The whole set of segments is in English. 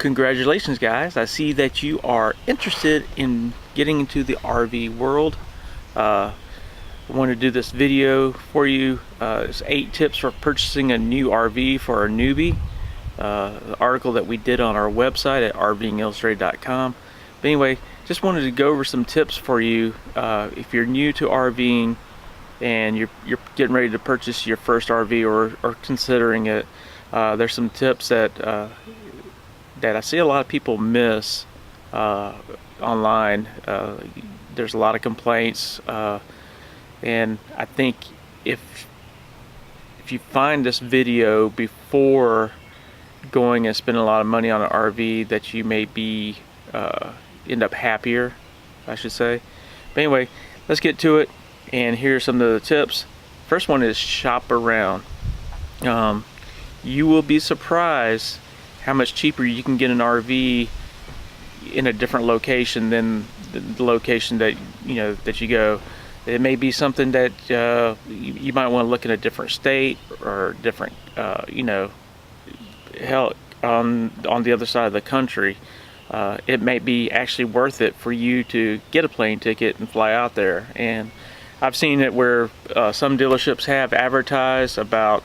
Congratulations guys, I see that you are interested in getting into the RV world. I want to do this video for you. It's 8 tips for purchasing a new RV for a newbie. The article that we did on our website at RVingillustrated.com. But anyway, just wanted to go over some tips for you if you're new to RVing and you're getting ready to purchase your first RV or considering it. There's some tips that I see a lot of people miss online. There's a lot of complaints, and I think if you find this video before going and spending a lot of money on an RV, that you may be end up happier, I should say. But anyway, let's get to it, and here's some of the tips. First one is shop around. You will be surprised how much cheaper you can get an RV in a different location than the location that you go. It may be something that you might want to look in a different state or different hell, on the other side of the country. It may be actually worth it for you to get a plane ticket and fly out there. And I've seen it where some dealerships have advertised about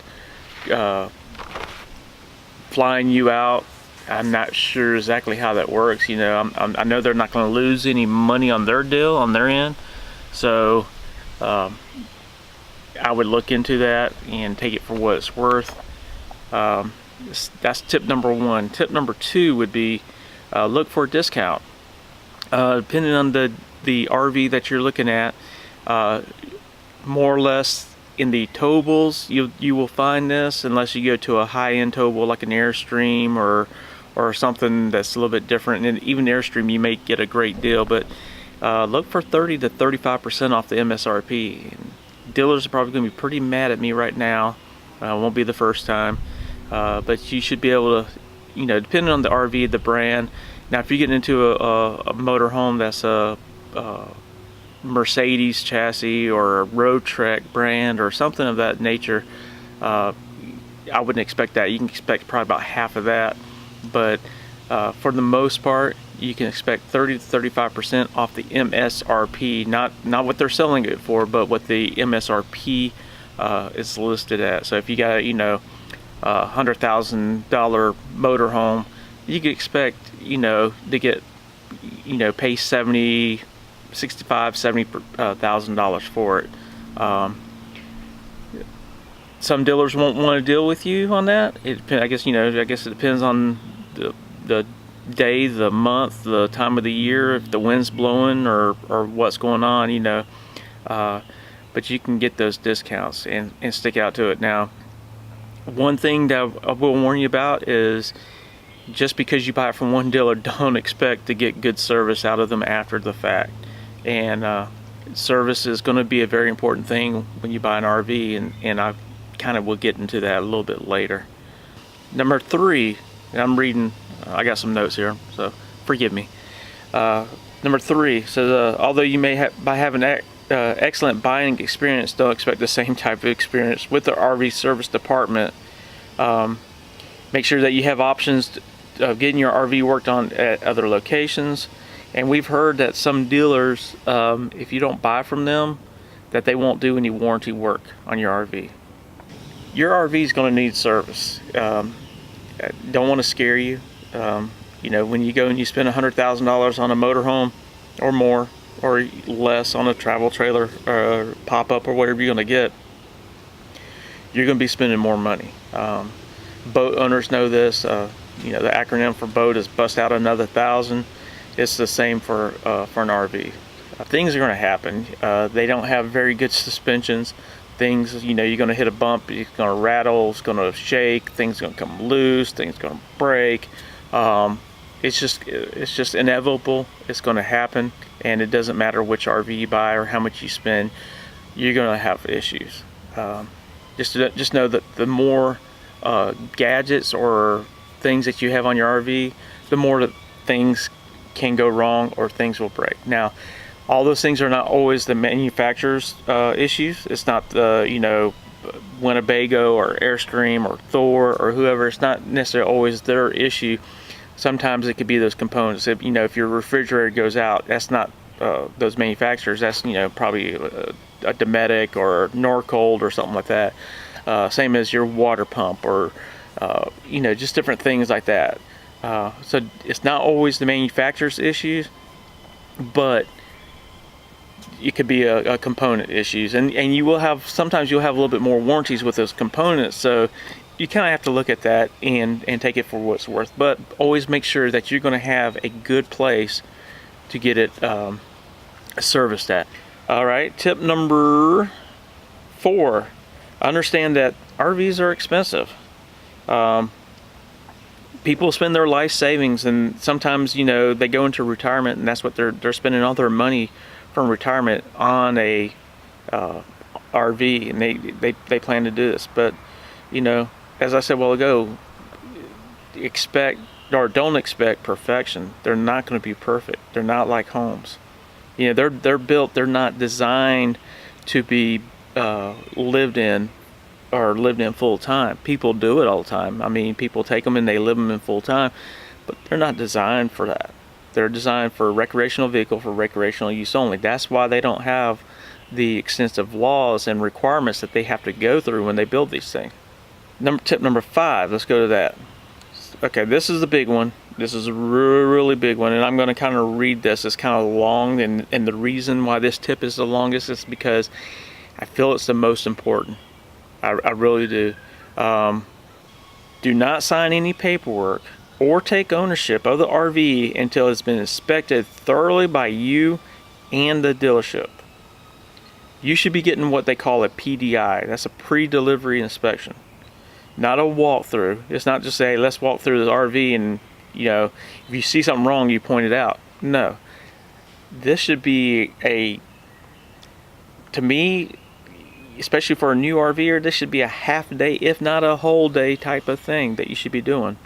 flying you out. I'm not sure exactly how that works. I know they're not going to lose any money on their deal on their end, so I would look into that and take it for what it's worth. That's tip number 1. Tip number 2 would be look for a discount. Depending on the RV that you're looking at, more or less in the towables, you will find this, unless you go to a high-end towable like an Airstream or something that's a little bit different. And even Airstream, you may get a great deal, but look for 30 to 35% off the MSRP. And dealers are probably going to be pretty mad at me right now. It won't be the first time, but you should be able to, depending on the RV, the brand. Now, if you get into a motorhome that's a Mercedes chassis or a Road Trek brand or something of that nature, I wouldn't expect that. You can expect probably about half of that, but for the most part, you can expect 30 to 35% off the MSRP, not what they're selling it for, but what the MSRP is listed at. So if you got $100,000 motorhome, you can expect to get pay $70,000 for it. Some dealers won't want to deal with you on that. I guess it depends on the day, the month, the time of the year, if the wind's blowing or what's going on, but you can get those discounts and stick out to it. Now, one thing that I will warn you about is, just because you buy it from one dealer, don't expect to get good service out of them after the fact. And service is going to be a very important thing when you buy an RV, and I kind of will get into that a little bit later. Number 3, and I'm reading, I got some notes here, so forgive me. Number 3 says, although you may have an excellent buying experience, don't expect the same type of experience with the RV service department. Make sure that you have options of getting your RV worked on at other locations. And we've heard that some dealers, if you don't buy from them, that they won't do any warranty work on your RV. Your RV is going to need service. Don't want to scare you. When you go and you spend $100,000 on a motorhome or more, or less on a travel trailer or pop-up or whatever you're going to get, you're going to be spending more money. Boat owners know this. The acronym for boat is bust out another 1,000. It's the same for an RV. Things are going to happen. They don't have very good suspensions. Things, you're going to hit a bump, it's going to rattle, it's going to shake, things are going to come loose, things are going to break. It's just inevitable. It's going to happen, and it doesn't matter which RV you buy or how much you spend. You're going to have issues. Just know that the more gadgets or things that you have on your RV, the more that things can go wrong or things will break. Now, all those things are not always the manufacturer's issues. It's not the Winnebago or Airstream or Thor or whoever. It's not necessarily always their issue. Sometimes it could be those components. If, you know, if your refrigerator goes out, that's not those manufacturers. That's, you know, probably a Dometic or Norcold or something like that. Same as your water pump, or you know, just different things like that. So it's not always the manufacturer's issues, but it could be a component issues, and you will have, sometimes you'll have a little bit more warranties with those components, so you kind of have to look at that and take it for what it's worth. But always make sure that you're going to have a good place to get it serviced at. All right, tip number 4, understand that RVs are expensive. People spend their life savings, and sometimes, you know, they go into retirement, and that's what they're spending all their money from retirement on a RV, and they plan to do this. But, you know, as I said a while ago, expect, or don't expect perfection. They're not going to be perfect. They're not like homes. You know, they're built, they're not designed to be lived in full time. People do it all the time. I mean, people take them and they live them in full time, but they're not designed for that. They're designed for a recreational vehicle, for recreational use only. That's why they don't have the extensive laws and requirements that they have to go through when they build these things. Tip number 5, let's go to that. Okay, this is the big one. This is a really big one, and I'm going to kind of read this. It's kind of long, and the reason why this tip is the longest is because I feel it's the most important. I really do. Do not sign any paperwork or take ownership of the RV until it's been inspected thoroughly by you and the dealership. You should be getting what they call a PDI. That's a pre-delivery inspection, not a walkthrough. It's not just say, let's walk through the RV and, you know, if you see something wrong, you point it out. No. This should be to me, especially for a new RVer, this should be a half day, if not a whole day type of thing that you should be doing.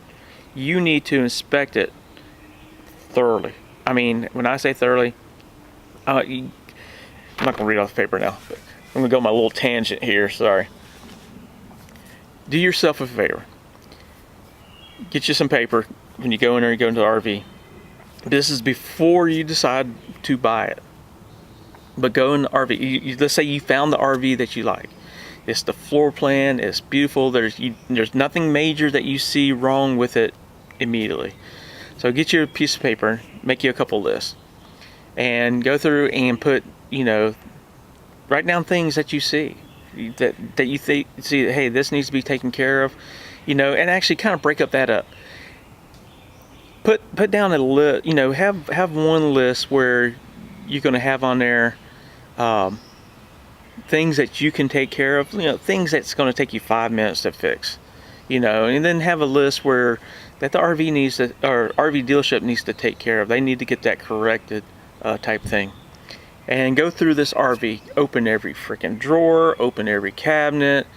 You need to inspect it thoroughly. I mean, when I say thoroughly, I'm not going to read off the paper now, but I'm going to go on my little tangent here, sorry. Do yourself a favor. Get you some paper when you go in there, you go into the RV. This is before you decide to buy it. But go in the RV. Let's say you found the RV that you like. It's the floor plan. It's beautiful. There's nothing major that you see wrong with it immediately. So get you a piece of paper, make you a couple lists, and go through and put, you know, write down things that you see that you see that, hey, this needs to be taken care of, you know, and actually kind of break that up. Put down a list. You know, have one list where you're going to have on there things that you can take care of, you know, things that's going to take you 5 minutes to fix, you know, and then have a list where that the RV needs to, or RV dealership needs to take care of. They need to get that corrected type thing. And go through this RV, open every freaking drawer, open every cabinet,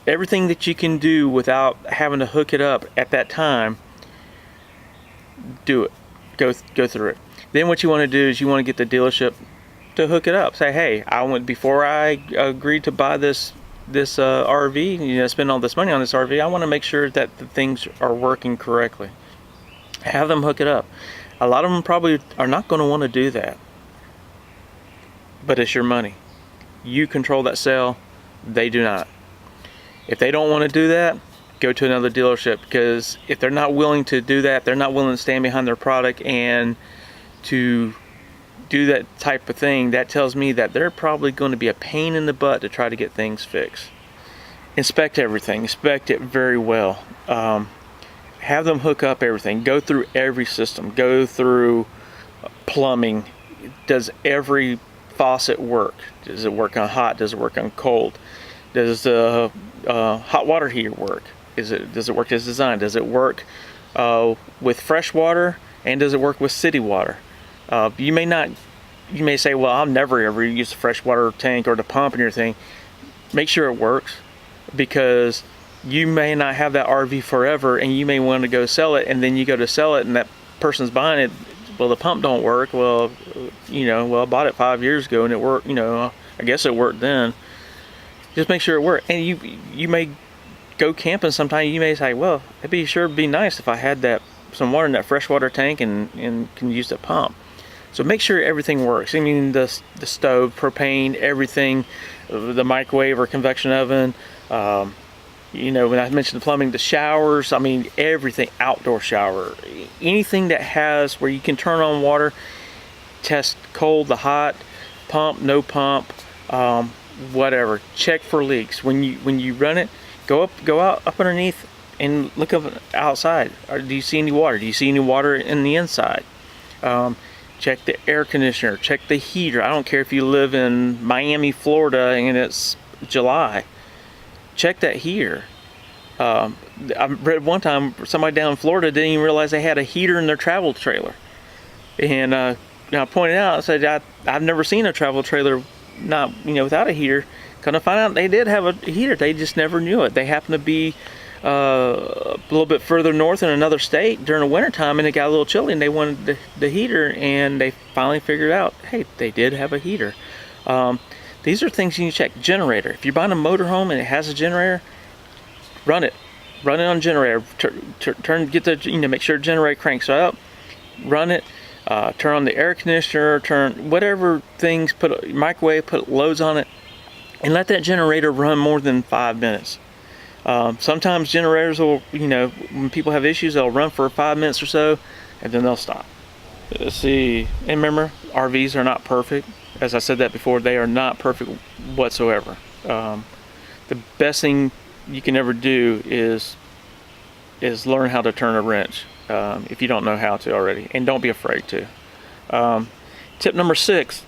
everything that you can do without having to hook it up at that time. Do it. Go through it. Then what you want to do is you want to get the dealership to hook it up. Say, hey, before I agreed to buy this RV, you know, spend all this money on this RV, I want to make sure that the things are working correctly. Have them hook it up. A lot of them probably are not going to want to do that, but it's your money. You control that sale. They do not. If they don't want to do that, go to another dealership, because if they're not willing to do that, they're not willing to stand behind their product and to do that type of thing, that tells me that they're probably going to be a pain in the butt to try to get things fixed. Inspect everything. Inspect it very well. Have them hook up everything. Go through every system. Go through plumbing. Does every faucet work? Does it work on hot? Does it work on cold? Does the hot water heater work? Does it work as designed? Does it work with fresh water, and does it work with city water? You may say, well, I'll never ever use the freshwater tank or the pump and everything. Make sure it works, because you may not have that RV forever, and you may want to go sell it, and then you go to sell it and that person's buying it, well, the pump don't work. Well, you know, well, I bought it 5 years ago and it worked, you know, I guess it worked then. Just make sure it works. And you may go camping sometime, you may say, well, it'd be nice if I had some water in that freshwater tank and can use the pump. So make sure everything works. I mean, the stove, propane, everything, the microwave or convection oven, when I mentioned the plumbing, the showers, I mean, everything, outdoor shower, anything that has where you can turn on water, test cold to hot, pump, no pump, whatever. Check for leaks. When you run it, go out up underneath and look up outside. Do you see any water? Do you see any water in the inside? Check the air conditioner, check the heater. I don't care if you live in Miami, Florida and it's July. Check that heater. I read one time somebody down in Florida didn't even realize they had a heater in their travel trailer. And I pointed out, I said, I've never seen a travel trailer not without a heater. Come to find out they did have a heater, they just never knew it. They happened to be a little bit further north in another state during the winter time, and it got a little chilly and they wanted the heater, and they finally figured out, hey, they did have a heater. These are things you need to check. Generator. If you're buying a motorhome and it has a generator, run it on generator. Make sure the generator cranks up, run it, turn on the air conditioner, turn whatever things, put a microwave, put loads on it, and let that generator run more than 5 minutes. Sometimes generators will, when people have issues, they'll run for 5 minutes or so, and then they'll stop. Let's see, and remember, RVs are not perfect. As I said that before, they are not perfect whatsoever. The best thing you can ever do is learn how to turn a wrench, if you don't know how to already, and don't be afraid to. Tip number 6,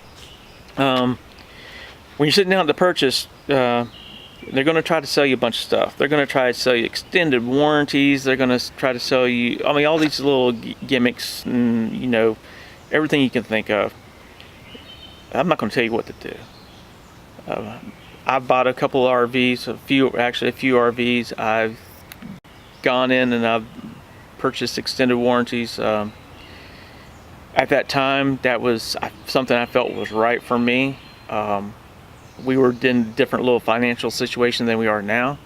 when you're sitting down to purchase, they're going to try to sell you a bunch of stuff. They're going to try to sell you extended warranties. They're going to try to sell you, all these little gimmicks and, everything you can think of. I'm not going to tell you what to do. I've bought a couple of RVs, a few RVs. I've gone in and I've purchased extended warranties. At that time, that was something I felt was right for me. We were in a different little financial situation than we are now.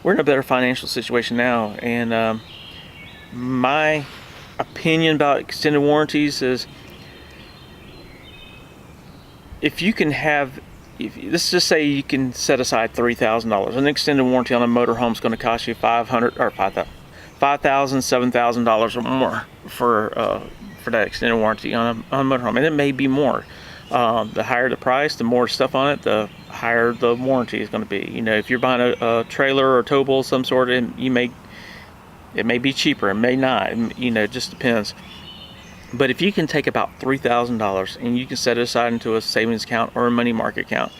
We're in a better financial situation now, and my opinion about extended warranties is, if you can have, let's just say you can set aside $3,000. An extended warranty on a motorhome is going to cost you $500 or $5,000, $7,000 or more for that extended warranty on a motorhome, and it may be more. The higher the price, the more stuff on it, the higher the warranty is going to be. If you're buying a trailer or a towable of some sort, it may be cheaper, it may not. It just depends. But if you can take about $3,000 and you can set it aside into a savings account or a money market account,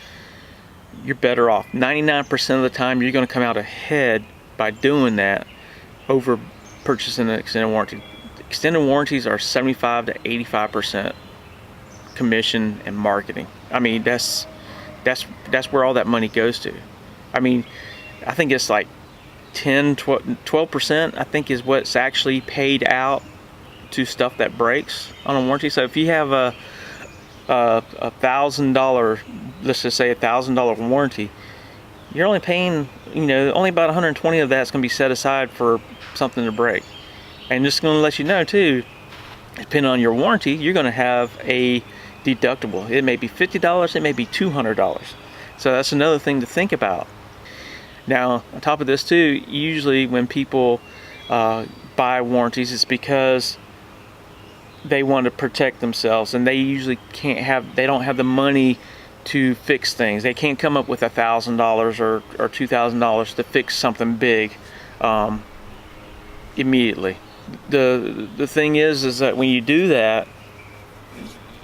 you're better off. 99% of the time, you're going to come out ahead by doing that over purchasing an extended warranty. Extended warranties are 75 to 85% commission and marketing. That's where all that money goes to. I think it's like 12%, I think, is what's actually paid out to stuff that breaks on a warranty. So if you have a $1,000, let's just say $1,000 warranty, you're only paying, only about 120 of that's going to be set aside for something to break. And just going to let you know too, depending on your warranty, you're going to have a deductible. It may be $50, it may be $200. So that's another thing to think about. Now, on top of this too, usually when people buy warranties, it's because they want to protect themselves, and they usually they don't have the money to fix things. They can't come up with $1,000 or $2,000 to fix something big immediately. The thing is that when you do that,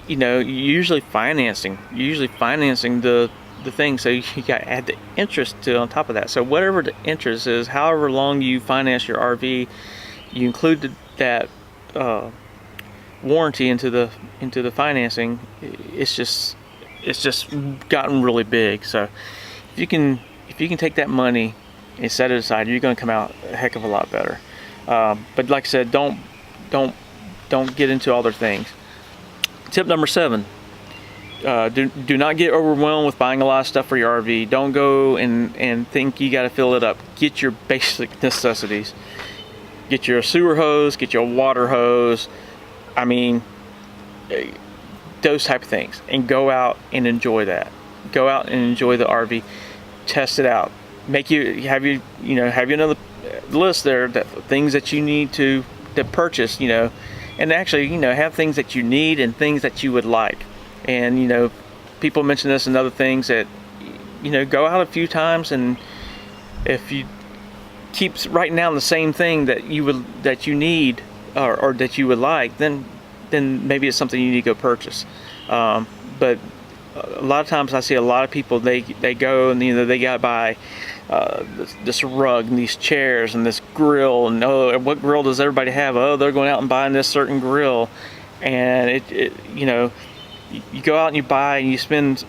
you're usually financing the thing, so you got to add the interest on top of that. So whatever the interest is, however long you finance your RV, you include that warranty into the financing. It's just gotten really big. So if you can take that money and set it aside, you're going to come out a heck of a lot better. But like I said, don't get into other things. Tip number 7: Do not get overwhelmed with buying a lot of stuff for your RV. Don't go and think you got to fill it up. Get your basic necessities. Get your sewer hose, get your water hose. I mean, those type of things, and go out and enjoy that. Go out and enjoy the RV. Test it out. Have you another list there, that things that you need to purchase, and actually, have things that you need and things that you would like. And people mention this and other things that, go out a few times, and if you keep writing down the same thing that you need or that you would like, then maybe it's something you need to go purchase. But a lot of times I see a lot of people, they go and they got to buy this rug and these chairs and this grill, and what grill does everybody have? Oh, they're going out and buying this certain grill, and you go out and you buy and you spend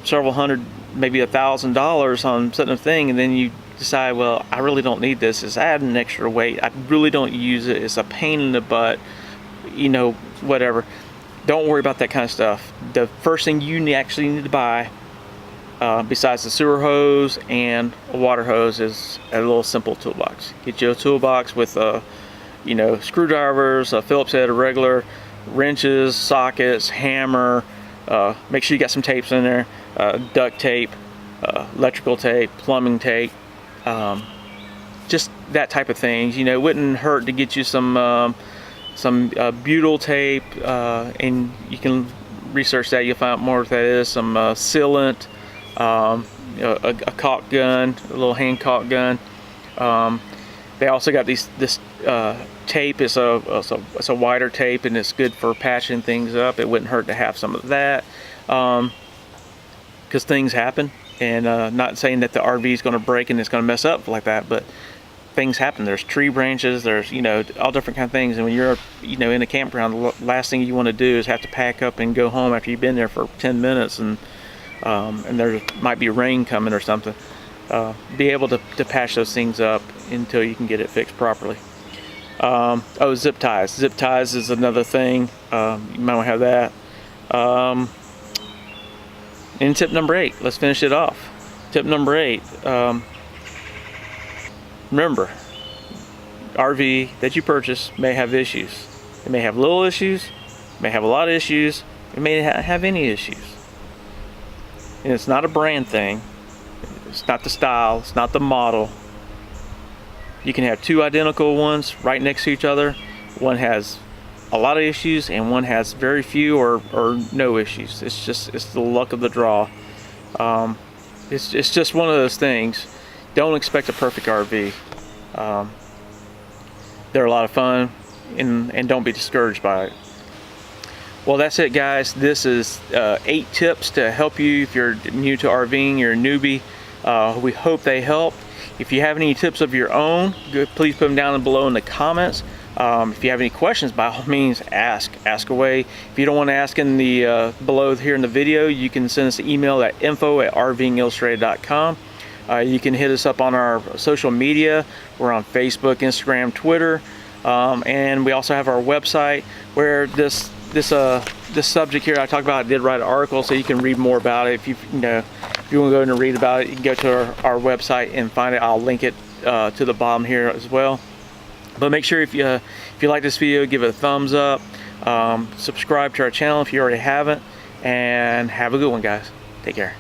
several hundred, maybe $1,000 on certain thing, and then you decide, well, I really don't need this. It's adding extra weight. I really don't use it. It's a pain in the butt. Whatever. Don't worry about that kind of stuff. The first thing you actually need to buy, besides the sewer hose and a water hose, is a little simple toolbox. Get you a toolbox with screwdrivers, a Phillips head, a regular, wrenches, sockets, hammer. Make sure you got some tapes in there, duct tape, electrical tape, plumbing tape, just that type of things. It wouldn't hurt to get you some butyl tape, and you can research that. You'll find out more what that is. Some sealant, a caulk gun, a little hand caulk gun. They also got this tape. It's a wider tape, and it's good for patching things up. It wouldn't hurt to have some of that, because things happen. And not saying that the RV is going to break and it's going to mess up like that, but things happen. There's tree branches, there's all different kind of things, and when you're in a campground, the last thing you want to do is have to pack up and go home after you've been there for 10 minutes, and there might be rain coming or something. Be able to patch those things up until you can get it fixed properly. Zip ties. Zip ties is another thing. You might want to have that. And tip number 8, let's finish it off. Tip number 8, remember, RV that you purchase may have issues. It may have little issues, may have a lot of issues, it may have any issues. And it's not a brand thing, it's not the style, it's not the model. You can have two identical ones right next to each other. One has a lot of issues and one has very few or no issues. It's the luck of the draw. It's just one of those things. Don't expect a perfect RV. They're a lot of fun, and don't be discouraged by it. Well, that's it, guys. This is 8 tips to help you if you're new to RVing, you're a newbie. We hope they help. If you have any tips of your own, please put them down below in the comments. If you have any questions, by all means, ask away. If you don't want to ask in the below here in the video, you can send us an email at info@rvingillustrated.com. You can hit us up on our social media. We're on Facebook, Instagram, Twitter, and we also have our website where this subject here I talked about. I did write an article, so you can read more about it. If you want to go in and read about it, you can go to our website and find it. I'll link it to the bottom here as well. But make sure if you like this video, give it a thumbs up. Subscribe to our channel if you already haven't, and have a good one, guys. Take care.